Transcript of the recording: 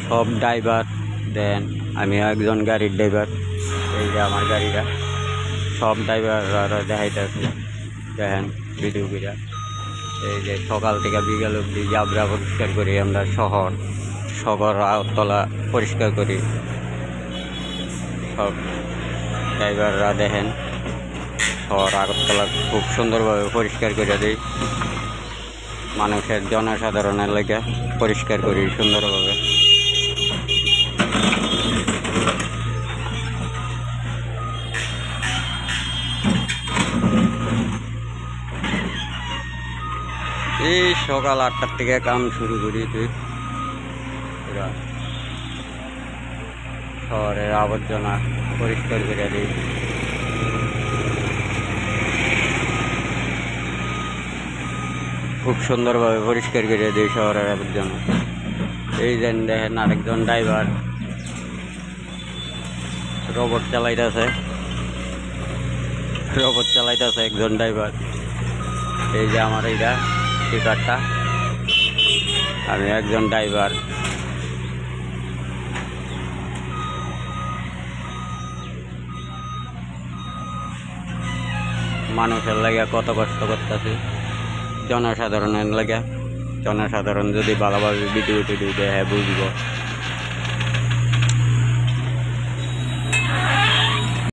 সব ড্রাইভার দেন আমি একজন গাড়ির ড্রাইভার। এই যে আমার গাড়িটা সব ড্রাইভাররা দেখাইতেছে, দেখেন ভিডিও করে। এই যে সকাল থেকে বিকেল অবধি জাবরা পরিষ্কার করি আমরা, শহর আগরতলা পরিষ্কার করি। সব ড্রাইভাররা দেখেন শহর আগরতলা খুব সুন্দরভাবে পরিষ্কার করে দিই, মানুষের জনসাধারণের লেগে পরিষ্কার করি সুন্দরভাবে। এই সকাল 8টার থেকে কাম শুরু করি, শহরের আবর্জনা পরিষ্কার করে দিই। খুব সুন্দরভাবে পরিষ্কার করে দিই শহরের আবর্জনা। এই যে দেখেন আরেকজন ড্রাইভার রোবট চালাইতেছে একজন ড্রাইভার। এই যে আমার এইটা স্পিকারটা, আমি একজন ড্রাইভার। মানুষের লাগে কত কষ্ট করতেছি, জনসাধারণের লাগে। জনসাধারণ যদি ভালোভাবে ভিডিও টিডিও দেখে বুঝবো।